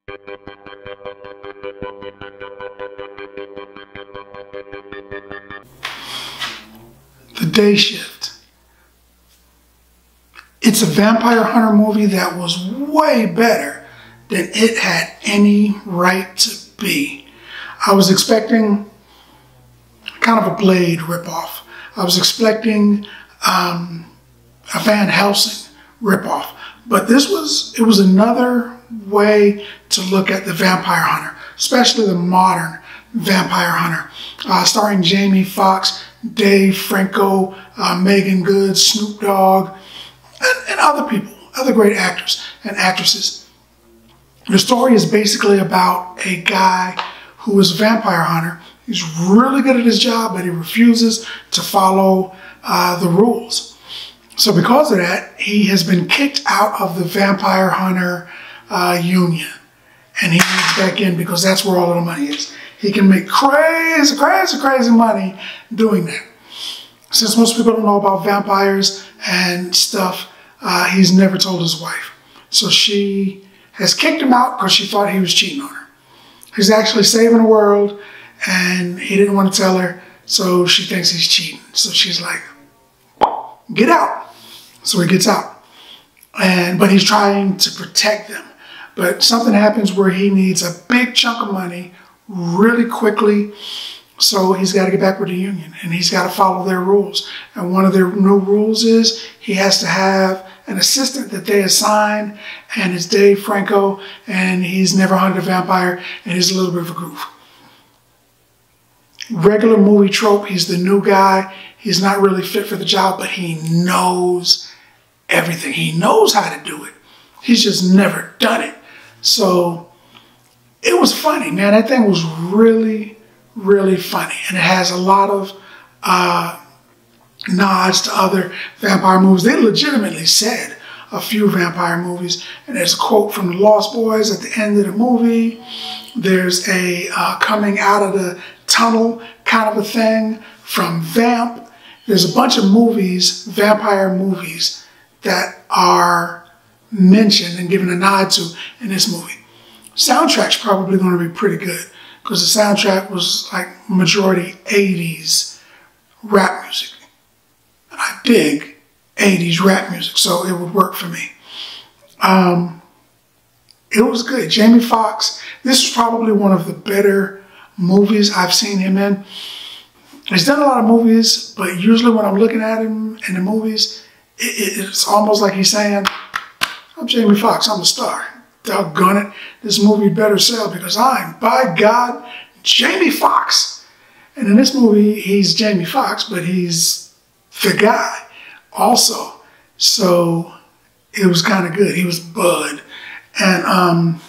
The Day Shift. It's a vampire hunter movie that was way better than it had any right to be. I was expecting kind of a Blade ripoff. I was expecting a Van Helsing ripoff. But it was another way to look at the vampire hunter, especially the modern vampire hunter, starring Jamie Foxx, Dave Franco, Megan Good, Snoop Dogg, and other people, other great actors and actresses. The story is basically about a guy who is a vampire hunter. He's really good at his job, but he refuses to follow the rules. So because of that, he has been kicked out of the vampire hunter union. And he needs back in because that's where all of the money is. He can make crazy, crazy, crazy money doing that. Since most people don't know about vampires and stuff, he's never told his wife. So she has kicked him out because she thought he was cheating on her. He's actually saving the world and he didn't want to tell her, so she thinks he's cheating. So she's like, get out. So he gets out. But he's trying to protect them. But something happens where he needs a big chunk of money really quickly. So he's got to get back with the union and he's got to follow their rules. And one of their new rules is he has to have an assistant that they assign, and it's Dave Franco, and he's never hunted a vampire, and he's a little bit of a goof. Regular movie trope, he's the new guy. He's not really fit for the job, but he knows everything. He knows how to do it. He's just never done it. So it was funny, man. That thing was really, really funny. And it has a lot of nods to other vampire movies. They legitimately said a few vampire movies. And there's a quote from The Lost Boys at the end of the movie. There's a coming out of the tunnel kind of a thing from Vamp. There's a bunch of movies, vampire movies, that are mentioned and given a nod to in this movie. Soundtrack's probably going to be pretty good because the soundtrack was like majority 80s rap music. And I dig 80s rap music, so it would work for me. It was good. Jamie Foxx, this is probably one of the better movies I've seen him in. He's done a lot of movies, but usually when I'm looking at him in the movies, it's almost like he's saying, I'm Jamie Foxx, I'm a star. Doggone it, this movie better sell because I'm, by God, Jamie Foxx. And in this movie, he's Jamie Foxx, but he's the guy also. So it was kind of good. He was Bud. And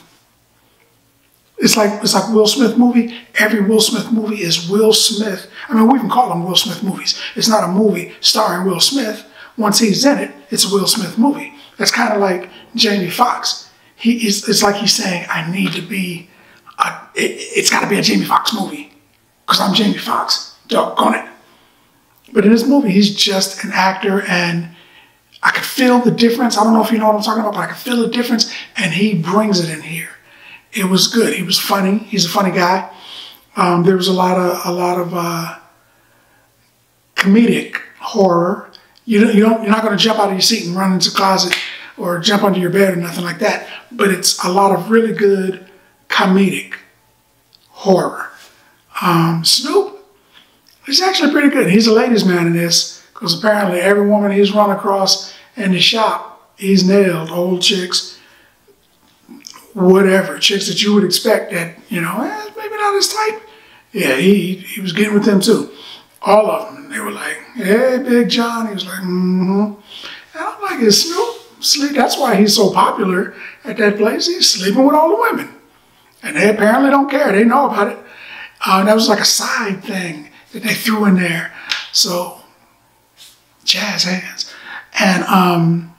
it's like Will Smith movie. Every Will Smith movie is Will Smith. I mean, we can call them Will Smith movies. It's not a movie starring Will Smith. Once he's in it, it's a Will Smith movie. That's kind of like Jamie Foxx. It's like he's saying, I need to be, it's got to be a Jamie Foxx movie because I'm Jamie Foxx. Doggone it. But in this movie, he's just an actor, and I could feel the difference. I don't know if you know what I'm talking about, but I could feel the difference, and he brings it in here. It was good. He was funny. He's a funny guy. There was a lot of comedic horror. You're not going to jump out of your seat and run into the closet or jump under your bed or nothing like that. But it's a lot of really good comedic horror. Snoop is actually pretty good. He's a ladies' man in this because apparently every woman he's run across in the shop, he's nailed. Old chicks, whatever, chicks that you would expect that, you know, maybe not his type. Yeah, he was getting with them too. All of them. And they were like, hey, Big John. He was like, mm-hmm. And I'm like, is Snoop sleep? That's why he's so popular at that place. He's sleeping with all the women. And they apparently don't care. They know about it. That was like a side thing that they threw in there. So, jazz hands. And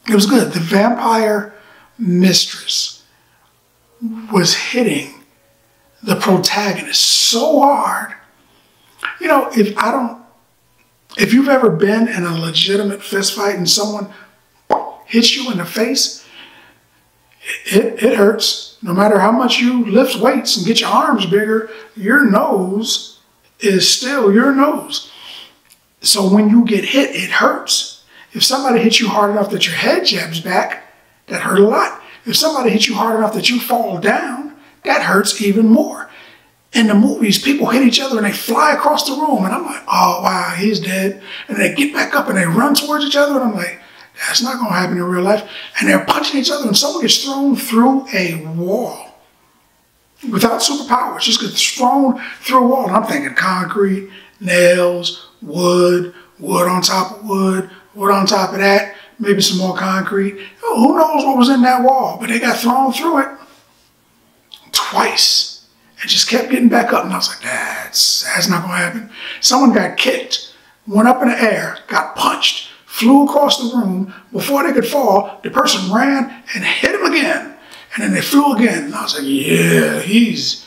it was good. The vampire mistress was hitting the protagonist so hard. You know, if you've ever been in a legitimate fist fight and someone hits you in the face, it hurts. No matter how much you lift weights and get your arms bigger, your nose is still your nose. So when you get hit, it hurts. If somebody hits you hard enough that your head jabs back, that hurt a lot. If somebody hits you hard enough that you fall down, that hurts even more. In the movies, people hit each other and they fly across the room. And I'm like, oh, wow, he's dead. And they get back up and they run towards each other. And I'm like, that's not going to happen in real life. And they're punching each other and someone gets thrown through a wall without superpowers. Just gets thrown through a wall. And I'm thinking concrete, nails, wood, wood on top of wood, wood on top of that, maybe some more concrete. Oh, who knows what was in that wall? But they got thrown through it twice. And just kept getting back up. And I was like, that's not going to happen. Someone got kicked, went up in the air, got punched, flew across the room. Before they could fall, the person ran and hit him again. And then they flew again. And I was like, yeah, he's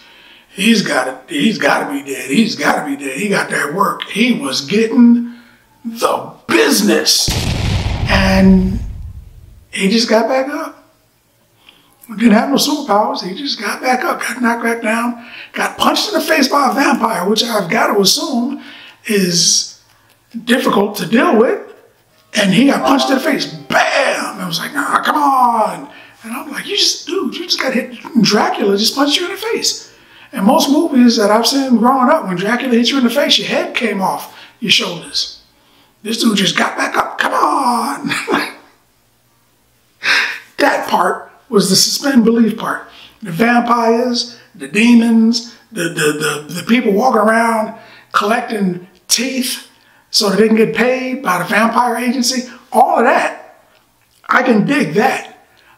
got to be dead. He's got to be dead. He got that work. He was getting the business. And he just got back up. Didn't have no superpowers. He just got back up, got knocked back down, got punched in the face by a vampire, which I've got to assume is difficult to deal with. And he got punched in the face. Bam! I was like, nah, come on. And I'm like, dude, you just got hit. Dracula just punched you in the face. And most movies that I've seen growing up, when Dracula hits you in the face, your head came off your shoulders. This dude just got back up. Come on. That part was the suspend belief part. The vampires, the demons, the people walking around collecting teeth so that they can get paid by the vampire agency, all of that, I can dig that.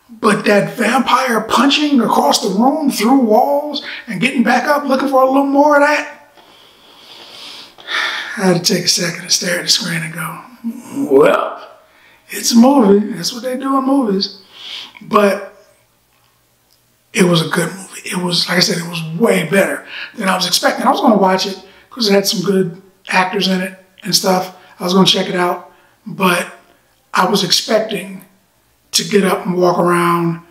But that vampire punching across the room through walls and getting back up looking for a little more of that, I had to take a second to stare at the screen and go, well, it's a movie. That's what they do in movies. But it was a good movie. It was, like I said, it was way better than I was expecting. I was going to watch it because it had some good actors in it and stuff. I was going to check it out. But I was expecting to get up and walk around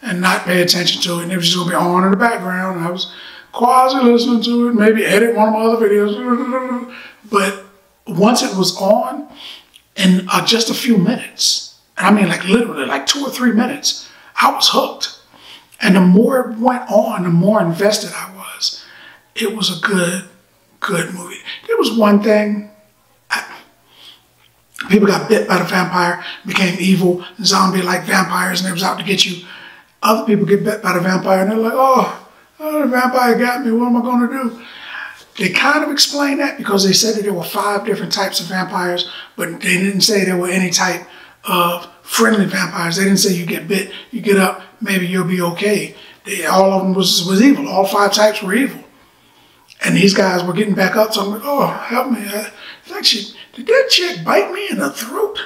and not pay attention to it. And it was just going to be on in the background. And I was quasi listening to it, maybe edit one of my other videos. But once it was on, in just a few minutes, and I mean like literally like 2 or 3 minutes, I was hooked. And the more it went on, the more invested I was. It was a good movie. There was one thing. People got bit by the vampire, became evil, zombie-like vampires, and they was out to get you. Other people get bit by the vampire, and they're like, oh, the vampire got me. What am I going to do? They kind of explained that because they said that there were 5 different types of vampires, but they didn't say there were any type of friendly vampires. They didn't say you get bit, you get up, maybe you'll be okay. All of them was evil. All 5 types were evil. And these guys were getting back up, so I'm like, oh, help me. Did that chick bite me in the throat?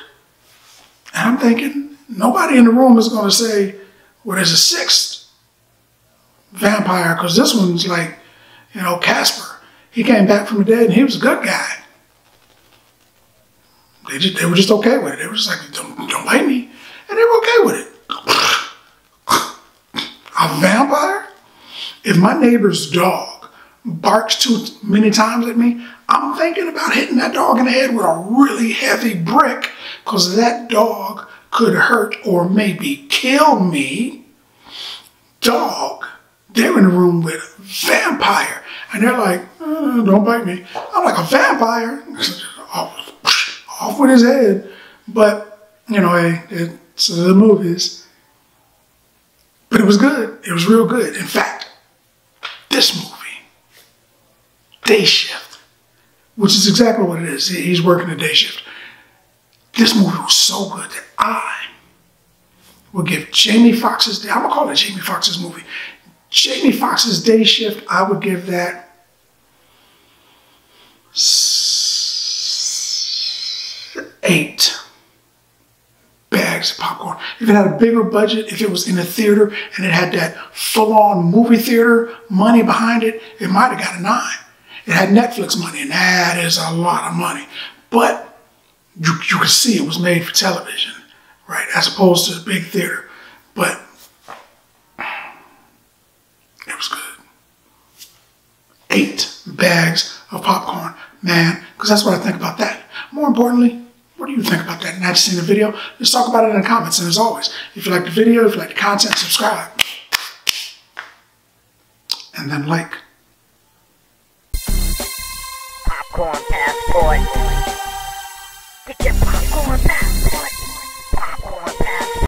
And I'm thinking, nobody in the room is going to say, well, there's a 6th vampire, because this one's like, you know, Casper. He came back from the dead, and he was a good guy. They were just okay with it. They were just like, don't bite me. And they were okay with it. A vampire? If my neighbor's dog barks too many times at me, I'm thinking about hitting that dog in the head with a really heavy brick, because that dog could hurt or maybe kill me. Dog, they're in the room with a vampire. And they're like, don't bite me. I'm like, a vampire? Off with his head. But, you know, hey, it's the movies. But it was good. It was real good. In fact, this movie, Day Shift, which is exactly what it is. He's working a day shift. This movie was so good that I would give Jamie Foxx's, I'm going to call it Jamie Foxx's movie. Jamie Foxx's Day Shift, I would give that 8 bags of popcorn. If it had a bigger budget, if it was in a theater and it had that full-on movie theater money behind it, it might have got a 9. It had Netflix money, and that is a lot of money. But you could see it was made for television, right, as opposed to the big theater. But bags of popcorn, man, because that's what I think about that. More importantly, what do you think about that? Not just seen the video, let's talk about it in the comments. And as always, if you like the video, if you like the content, subscribe. And then like. Popcorn passport. Get your popcorn passport.